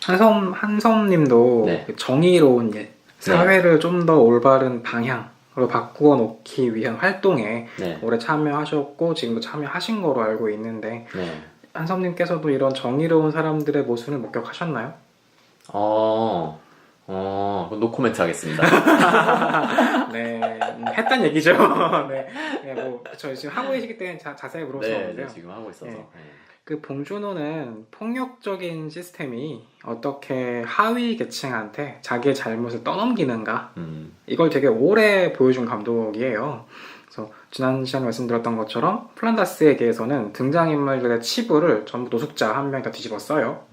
한섬님도 네. 그 정의로운 일, 사회를 좀 더 올바른 방향으로 바꾸어 놓기 위한 활동에 네, 올해 참여하셨고 지금도 참여하신 거로 알고 있는데 네. 한섬님께서도 이런 정의로운 사람들의 모습을 목격하셨나요? 노코멘트 하겠습니다. 네, 했단 얘기죠. 네, 네, 뭐 저 지금 하고 계시기 때문에 자세히 물을 수 네, 없는데요. 네, 지금 하고 있어서. 네. 네. 그 봉준호는 폭력적인 시스템이 어떻게 하위 계층한테 자기의 잘못을 떠넘기는가 이걸 되게 오래 보여준 감독이에요. 그래서 지난 시간에 말씀드렸던 것처럼 플란다스에 대해서는 등장인물들의 치부를 전부 노숙자 한 명이 다 뒤집어 써요.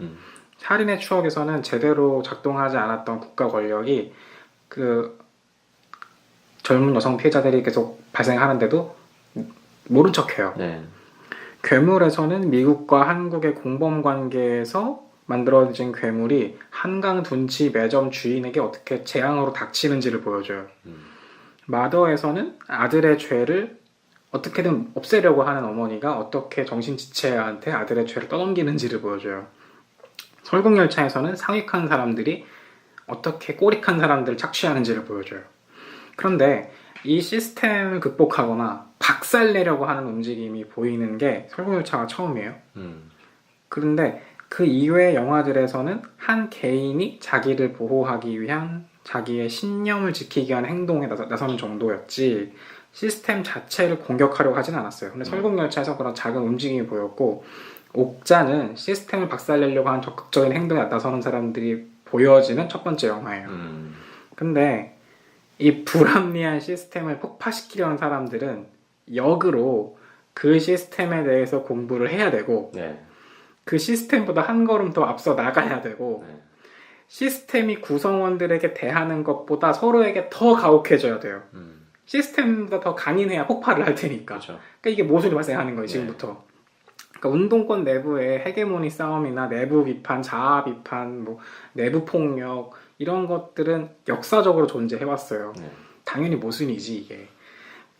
살인의 추억에서는 제대로 작동하지 않았던 국가 권력이 그 젊은 여성 피해자들이 계속 발생하는데도 모른 척해요. 네. 괴물에서는 미국과 한국의 공범 관계에서 만들어진 괴물이 한강 둔치 매점 주인에게 어떻게 재앙으로 닥치는지를 보여줘요. 마더에서는 아들의 죄를 어떻게든 없애려고 하는 어머니가 어떻게 정신지체한테 아들의 죄를 떠넘기는지를 보여줘요. 설국열차에서는 상익한 사람들이 어떻게 꼬릭한 사람들을 착취하는지를 보여줘요. 그런데 이 시스템을 극복하거나 박살내려고 하는 움직임이 보이는 게 설국열차가 처음이에요. 그런데 그 이외의 영화들에서는 한 개인이 자기를 보호하기 위한 자기의 신념을 지키기 위한 행동에 나서는 정도였지 시스템 자체를 공격하려고 하진 않았어요. 근데 설국열차에서 그런 작은 움직임이 보였고 옥자는 시스템을 박살내려고 하는 적극적인 행동에 나서는 사람들이 보여지는 첫 번째 영화예요. 근데 이 불합리한 시스템을 폭파시키려는 사람들은 역으로 그 시스템에 대해서 공부를 해야 되고 네. 그 시스템보다 한 걸음 더 앞서 나가야 되고 네. 시스템이 구성원들에게 대하는 것보다 서로에게 더 가혹해져야 돼요. 시스템보다 더 강인해야 폭발을 할 테니까. 그렇죠. 그러니까 이게 모순이 발생하는 거예요, 지금부터. 그러니까 운동권 내부의 헤게모니 싸움이나 내부 비판, 자아 비판, 뭐 내부 폭력 이런 것들은 역사적으로 존재해왔어요. 네. 당연히 모순이지 이게.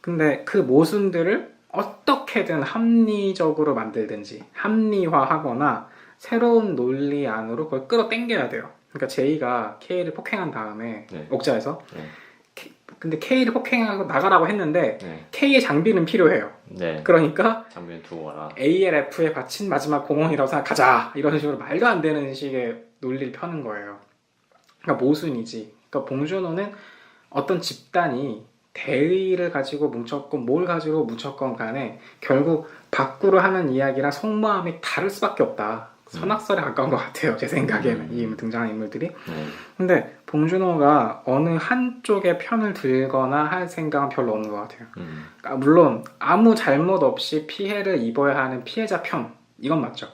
근데 그 모순들을 어떻게든 합리적으로 만들든지 합리화하거나 새로운 논리 안으로 그걸 끌어당겨야 돼요. 그러니까 제이가 K를 폭행한 다음에 네. 옥자에서 네. 근데 K를 폭행하고 나가라고 했는데 네. K의 장비는 필요해요. 네. 그러니까 장비는 두고 가라. ALF에 바친 마지막 공헌이라고 생각하자 이런 식으로 말도 안 되는 식의 논리를 펴는 거예요. 그러니까 모순이지. 그러니까 봉준호는 어떤 집단이 대의를 가지고 뭉쳤건 뭘 가지고 뭉쳤건 간에 결국 밖으로 하는 이야기랑 속마음이 다를 수밖에 없다. 선악설에 가까운 것 같아요. 제 생각에는 이 등장하는 인물들이. 근데 봉준호가 어느 한쪽의 편을 들거나 할 생각은 별로 없는 것 같아요. 그러니까 물론 아무 잘못 없이 피해를 입어야 하는 피해자 편 이건 맞죠.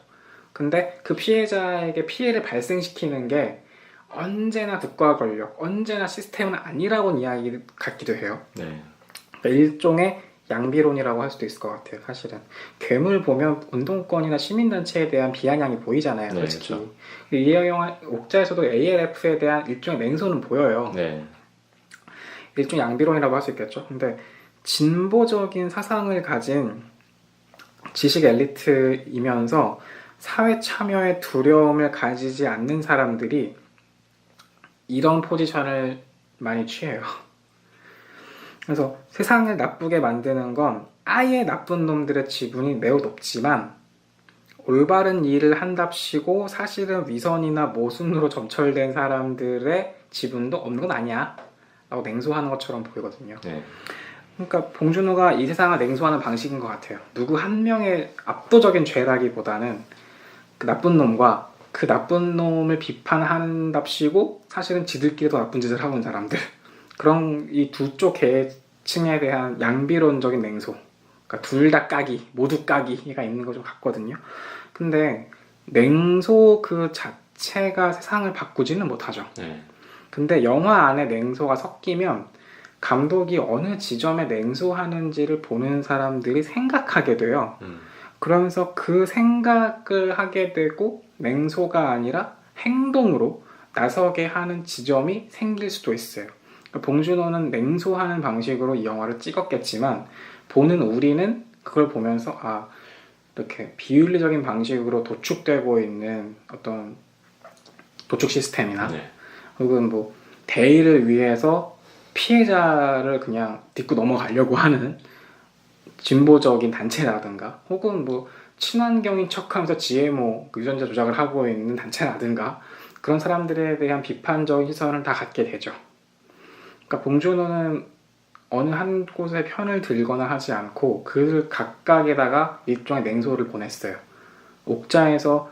근데 그 피해자에게 피해를 발생시키는 게 언제나 국가 권력, 언제나 시스템은 아니라고는 이야기 같기도 해요. 네. 그러니까 일종의 양비론이라고 할 수도 있을 것 같아요. 사실은 괴물 보면 운동권이나 시민단체에 대한 비아냥이 보이잖아요. 네, 솔직히. 그렇죠. 이 영화 옥자에서도 ALF에 대한 일종의 냉소는 보여요. 네. 일종의 양비론이라고 할 수 있겠죠. 근데 진보적인 사상을 가진 지식 엘리트이면서 사회 참여에 두려움을 가지지 않는 사람들이 이런 포지션을 많이 취해요. 그래서 세상을 나쁘게 만드는 건 아예 나쁜 놈들의 지분이 매우 높지만 올바른 일을 한답시고 사실은 위선이나 모순으로 점철된 사람들의 지분도 없는 건 아니야 라고 냉소하는 것처럼 보이거든요. 네. 그러니까 봉준호가 이 세상을 냉소하는 방식인 것 같아요. 누구 한 명의 압도적인 죄라기보다는 그 나쁜 놈과 그 나쁜 놈을 비판한답시고 사실은 지들끼리 더 나쁜 짓을 하고 있는 사람들, 그런 이 두 쪽 계층에 대한 양비론적인 냉소, 그러니까 둘 다 까기, 모두 까기가 있는 거 좀 같거든요. 근데 냉소 그 자체가 세상을 바꾸지는 못하죠. 네. 근데 영화 안에 냉소가 섞이면 감독이 어느 지점에 냉소하는지를 보는 사람들이 생각하게 돼요. 그러면서 그 생각을 하게 되고 냉소가 아니라 행동으로 나서게 하는 지점이 생길 수도 있어요. 그러니까 봉준호는 냉소하는 방식으로 이 영화를 찍었겠지만 보는 우리는 그걸 보면서 아, 이렇게 비윤리적인 방식으로 도축되고 있는 어떤 도축 시스템이나 네. 혹은 뭐 대의를 위해서 피해자를 그냥 딛고 넘어가려고 하는 진보적인 단체라든가 혹은 뭐 친환경인 척하면서 GMO 유전자 조작을 하고 있는 단체라든가 그런 사람들에 대한 비판적인 시선을 다 갖게 되죠. 그러니까 봉준호는 어느 한 곳에 편을 들거나 하지 않고 그 각각에다가 일종의 냉소를 보냈어요. 옥자에서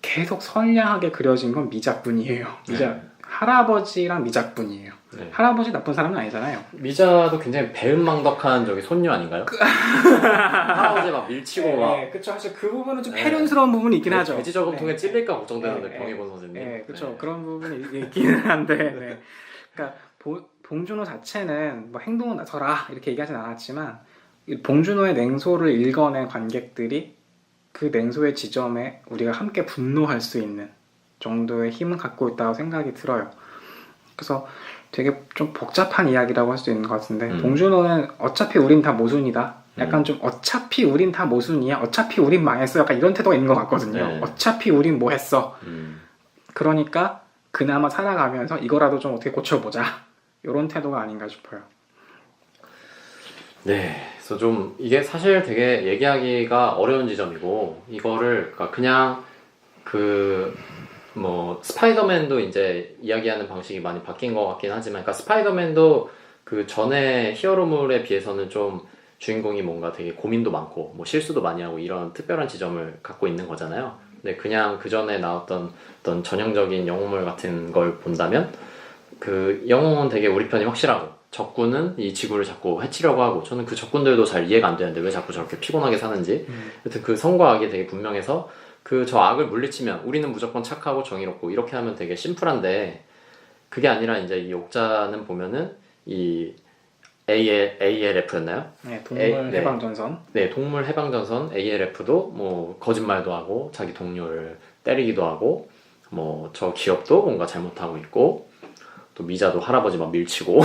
계속 선량하게 그려진 건 미자뿐이에요. 미자 할아버지랑 미자뿐이에요. 네. 할아버지 나쁜 사람은 아니잖아요. 미자도 굉장히 배은망덕한 저기 손녀 아닌가요? 할아버지 막 밀치고 막. 네, 그렇죠. 사실 그 부분은 좀 폐륜스러운 부분이 있긴 하죠. 돼지 저금통에 네. 찔릴까 걱정되는데 네, 병의본 선생님. 네, 그렇죠. 네. 그런 부분이 있기는 한데, 네. 그러니까 봉준호 자체는 뭐 행동은 나서라 이렇게 얘기하진 않았지만 이 봉준호의 냉소를 읽어낸 관객들이 그 냉소의 지점에 우리가 함께 분노할 수 있는 정도의 힘을 갖고 있다고 생각이 들어요. 그래서 되게 좀 복잡한 이야기라고 할 수 있는 것 같은데 봉준호는 어차피 우린 다 모순이다. 약간 좀 어차피 우린 다 모순이야. 어차피 우린 망했어. 약간 이런 태도가 있는 것 같거든요. 네. 어차피 우린 뭐 했어. 그러니까 그나마 살아가면서 이거라도 좀 어떻게 고쳐보자. 이런 태도가 아닌가 싶어요. 네, 그래서 좀 이게 사실 되게 얘기하기가 어려운 지점이고 이거를 그러니까 그냥 그 뭐 스파이더맨도 이제 이야기하는 방식이 많이 바뀐 것 같긴 하지만, 그러니까 스파이더맨도 그 전에 히어로물에 비해서는 좀 주인공이 뭔가 되게 고민도 많고 뭐 실수도 많이 하고 이런 특별한 지점을 갖고 있는 거잖아요. 근데 그냥 그 전에 나왔던 어떤 전형적인 영웅물 같은 걸 본다면 그 영웅은 되게 우리 편이 확실하고 적군은 이 지구를 자꾸 해치려고 하고, 저는 그 적군들도 잘 이해가 안 되는데 왜 자꾸 저렇게 피곤하게 사는지. 여튼 그 선과 악이 되게 분명해서 그 저 악을 물리치면 우리는 무조건 착하고 정의롭고 이렇게 하면 되게 심플한데, 그게 아니라 이제 이 옥자는 보면은 이 ALF였나요? 네, 동물 해방전선. 네, 동물 해방전선 ALF도 뭐 거짓말도 하고 자기 동료를 때리기도 하고 뭐 저 기업도 뭔가 잘못하고 있고 또 미자도 할아버지 막 밀치고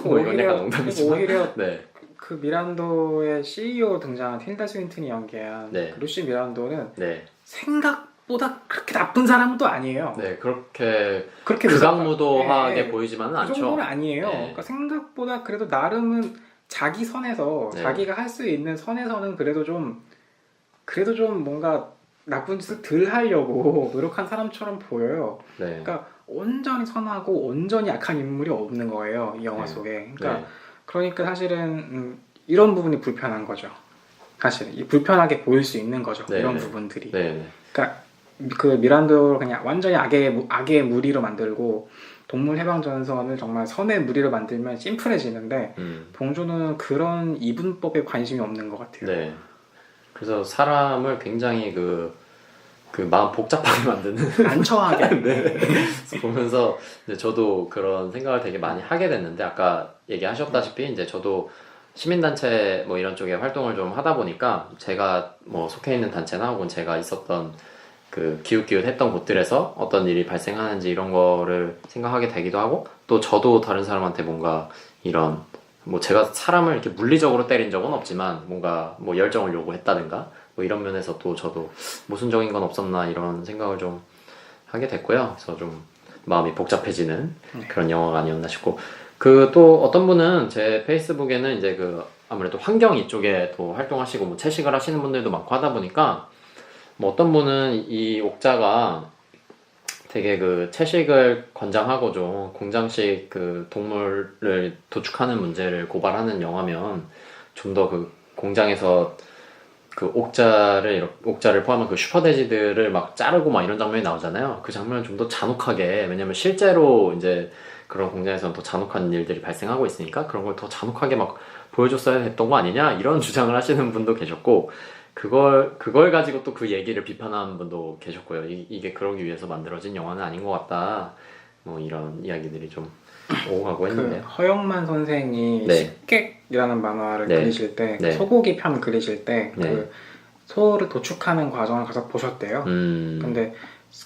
뭐 이건 약간 농담이지만 오히려 네. 그 미란도의 CEO 등장한 틸다 스윈튼이 연기한 네. 그 루시 미란도는 네. 생각보다 그렇게 나쁜 사람은 또 아니에요. 네, 그렇게 그렇게 극악무도하게 네, 보이지만은 그 않죠. 정도는 아니에요. 네. 그러니까 생각보다 그래도 나름은 자기 선에서 네. 자기가 할 수 있는 선에서는 그래도 좀 뭔가 나쁜 짓을 덜 하려고 노력한 사람처럼 보여요. 네. 그러니까 온전히 선하고 온전히 악한 인물이 없는 거예요, 이 영화 네. 속에. 그러니까 네. 그러니까 사실은 이런 부분이 불편한 거죠. 사실 이 불편하게 보일 수 있는 거죠. 네. 이런 네. 부분들이. 네. 그러니까 그 미란도를 그냥 완전히 악의 무리로 만들고 동물 해방전선을 정말 선의 무리로 만들면 심플해지는데 봉준호는 그런 이분법에 관심이 없는 것 같아요. 네. 그래서 사람을 굉장히 그 마음 복잡하게 만드는 난처하게. 네. 그래서 보면서 이제 저도 그런 생각을 되게 많이 하게 됐는데, 아까 얘기하셨다시피 이제 저도 시민단체 뭐 이런 쪽에 활동을 좀 하다 보니까 제가 뭐 속해 있는 단체나 혹은 제가 있었던 그 기웃기웃했던 곳들에서 어떤 일이 발생하는지 이런 거를 생각하게 되기도 하고, 또 저도 다른 사람한테 뭔가 이런 뭐 제가 사람을 이렇게 물리적으로 때린 적은 없지만 뭔가 뭐 열정을 요구했다든가 뭐 이런 면에서 또 저도 모순적인 건 없었나 이런 생각을 좀 하게 됐고요. 그래서 좀 마음이 복잡해지는 그런 영화가 아니었나 싶고, 그 또 어떤 분은 제 페이스북에는 이제 그 아무래도 환경 이쪽에 또 활동하시고 뭐 채식을 하시는 분들도 많고 하다 보니까 뭐 어떤 분은 이 옥자가 되게 그 채식을 권장하고 좀 공장식 그 동물을 도축하는 문제를 고발하는 영화면 좀 더 그 공장에서 그 옥자를 포함한 그 슈퍼돼지들을 막 자르고 막 이런 장면이 나오잖아요. 그 장면을 좀 더 잔혹하게, 왜냐면 실제로 이제 그런 공장에서는 더 잔혹한 일들이 발생하고 있으니까 그런 걸 더 잔혹하게 막 보여줬어야 했던 거 아니냐 이런 주장을 하시는 분도 계셨고, 그걸 가지고 또 그 얘기를 비판하는 분도 계셨고요. 이게 그러기 위해서 만들어진 영화는 아닌 것 같다. 뭐 이런 이야기들이 좀 오고 가고 했는데요. 그 허영만 선생이 네. 식객이라는 만화를 네. 그리실 때 네. 소고기 편 그리실 때 네. 그 소를 도축하는 과정을 가서 보셨대요. 근데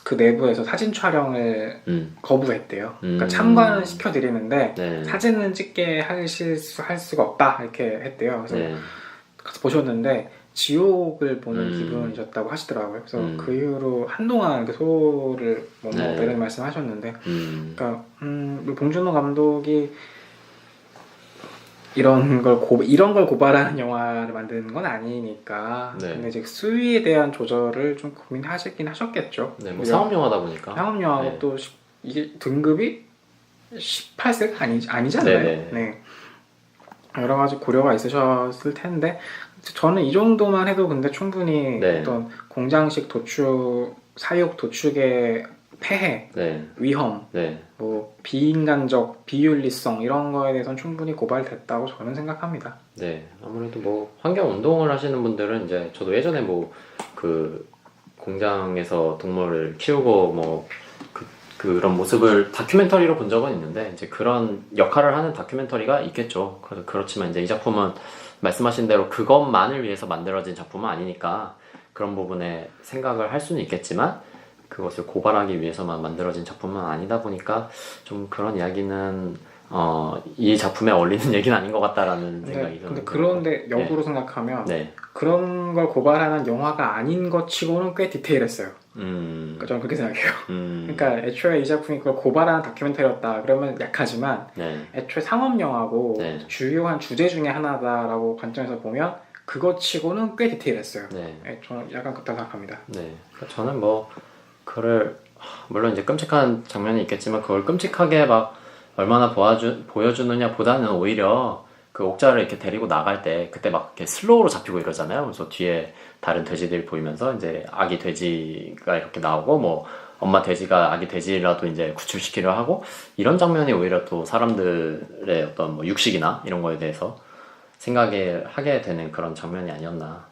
그 내부에서 사진 촬영을 거부했대요. 그러니까 참관은 시켜드리는데 네. 사진은 찍게 할 수가 없다 이렇게 했대요. 그래서 네. 가서 보셨는데 지옥을 보는 기분이셨다고 하시더라고요. 그래서 그 이후로 한동안 그 소를 네. 이런 말씀하셨는데, 그러니까 봉준호 감독이 이런 걸 고발하는 영화를 만드는 건 아니니까. 네. 근데 이제 수위에 대한 조절을 좀 고민하시긴 하셨겠죠. 네, 뭐 상업 영화다 보니까. 상업 영화고 네. 또 이게 등급이 18세가 아니잖아요. 네네. 네. 여러 가지 고려가 있으셨을 텐데 저는 이 정도만 해도 근데 충분히 네. 어떤 공장식 사육 도축의 폐해, 네, 위험, 네, 뭐 비인간적, 비윤리성 이런 거에 대해서는 충분히 고발됐다고 저는 생각합니다. 네. 아무래도 뭐 환경 운동을 하시는 분들은 이제 저도 예전에 뭐 그 공장에서 동물을 키우고 뭐 그런 모습을 다큐멘터리로 본 적은 있는데 이제 그런 역할을 하는 다큐멘터리가 있겠죠. 그렇지만 이제 이 작품은 말씀하신 대로 그것만을 위해서 만들어진 작품은 아니니까 그런 부분에 생각을 할 수는 있겠지만 그것을 고발하기 위해서만 만들어진 작품은 아니다 보니까 좀 그런 이야기는 이 작품에 어울리는 얘기는 아닌 것 같다라는 생각이 드는 근데 그런데 역으로 생각하면 네. 그런 걸 고발하는 영화가 아닌 것 치고는 꽤 디테일했어요. 그러니까 저는 그렇게 생각해요. 그러니까 애초에 이 작품이 그걸 고발하는 다큐멘터리였다 그러면 약하지만 네. 애초에 상업 영화고 네. 주요한 주제 중에 하나다라고 관점에서 보면 그것 치고는 꽤 디테일했어요. 네. 네, 저는 약간 그렇다고 생각합니다. 네. 그러니까 저는 뭐 그를 물론 이제 끔찍한 장면이 있겠지만 그걸 끔찍하게 막 얼마나 보여주느냐 보다는 오히려 그 옥자를 이렇게 데리고 나갈 때 그때 막 이렇게 슬로우로 잡히고 이러잖아요. 그래서 뒤에 다른 돼지들 보이면서 이제 아기 돼지가 이렇게 나오고 뭐 엄마 돼지가 아기 돼지라도 이제 구출시키려 하고 이런 장면이 오히려 또 사람들의 어떤 뭐 육식이나 이런 거에 대해서 생각을 하게 되는 그런 장면이 아니었나.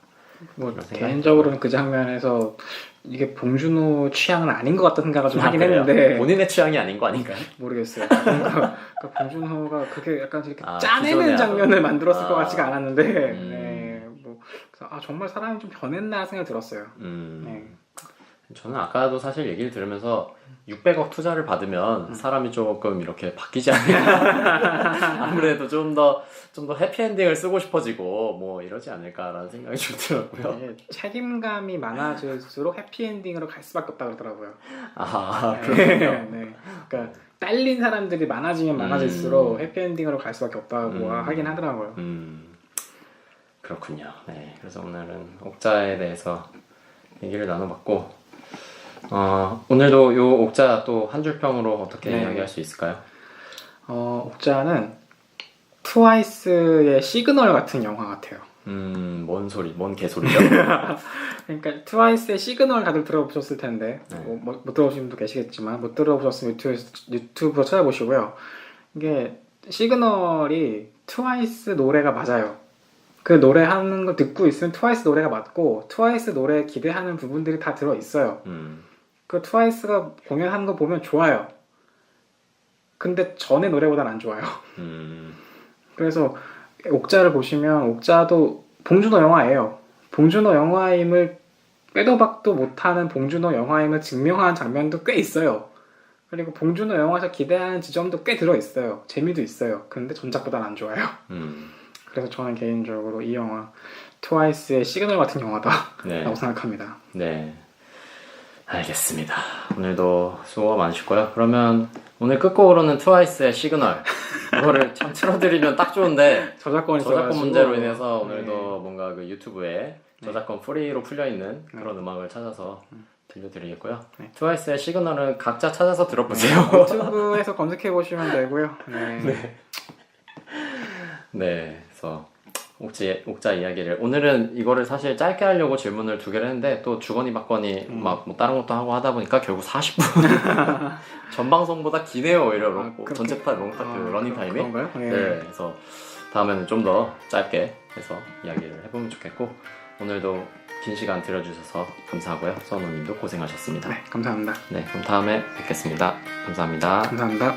뭐 개인적으로는 그 장면에서 이게 봉준호 취향은 아닌 것 같다는 생각을 좀 하긴 했는데 본인의 취향이 아닌 거 아닌가요? 모르겠어요. 그러니까 봉준호가 그게 약간 이렇게 짜내는 기존에 장면을 만들었을 것 같지가 않았는데 음. 네, 뭐 그래서 정말 사람이 좀 변했나 생각이 들었어요. 네. 저는 아까도 사실 얘기를 들으면서 600억 투자를 받으면 사람이 조금 이렇게 바뀌지 않을까. 아무래도 좀 더 해피엔딩을 쓰고 싶어지고 뭐 이러지 않을까라는 생각이 좀 들었고요. 네, 책임감이 많아질수록 해피엔딩으로 갈 수밖에 없다 그러더라고요. 그렇군요. 네. 그러니까 딸린 사람들이 많아지면 많아질수록 해피엔딩으로 갈 수밖에 없다고 하긴 하더라고요. 그렇군요. 네, 그래서 오늘은 옥자에 대해서 얘기를 나눠봤고 오늘도 요 옥자 또 한 줄 평으로 어떻게 이야기할 수 있을까요? 옥자는 트와이스의 시그널 같은 영화 같아요. 뭔 개소리죠? 그러니까 트와이스의 시그널 다들 들어보셨을 텐데 못 들어보신 분도 계시겠지만 못 들어보셨으면 유튜브로 찾아보시고요. 이게 시그널이 트와이스 노래가 맞아요. 그 노래하는 거 듣고 있으면 트와이스 노래가 맞고 트와이스 노래에 기대하는 부분들이 다 들어있어요. 그 트와이스가 공연하는 거 보면 좋아요. 근데 전의 노래보다는 안 좋아요. 그래서 옥자를 보시면 옥자도 봉준호 영화예요. 봉준호 영화임을 빼도 박도 못하는 봉준호 영화임을 증명하는 장면도 꽤 있어요. 그리고 봉준호 영화에서 기대하는 지점도 꽤 들어있어요. 재미도 있어요. 근데 전작보다는 안 좋아요. 그래서 저는 개인적으로 이 영화 트와이스의 시그널 같은 영화다 라고 생각합니다. 네, 알겠습니다. 오늘도 수고가 많으셨고요. 그러면 오늘 끝곡으로는 트와이스의 시그널 이거를 참 틀어드리면 딱 좋은데 저작권 문제로 인해서 오늘도 뭔가 그 유튜브에 저작권 프리로 풀려있는 그런 음악을 찾아서 들려드리겠고요. 트와이스의 시그널은 각자 찾아서 들어보세요. 유튜브에서 검색해보시면 되고요. 네, 그래서 옥자 이야기를 오늘은 이거를 사실 짧게 하려고 질문을 2개를 했는데 또 주거니 받거니 막 뭐 다른 것도 하고 하다 보니까 결국 40분 전 방송보다 기네요. 오히려 전체 그 러닝 타임이. 그런가요? 네, 그래서 다음에는 좀 더 짧게 해서 이야기를 해보면 좋겠고 오늘도 긴 시간 들어주셔서 감사하고요. 선우님도 고생하셨습니다. 네, 감사합니다. 네, 그럼 다음에 뵙겠습니다. 감사합니다. 감사합니다.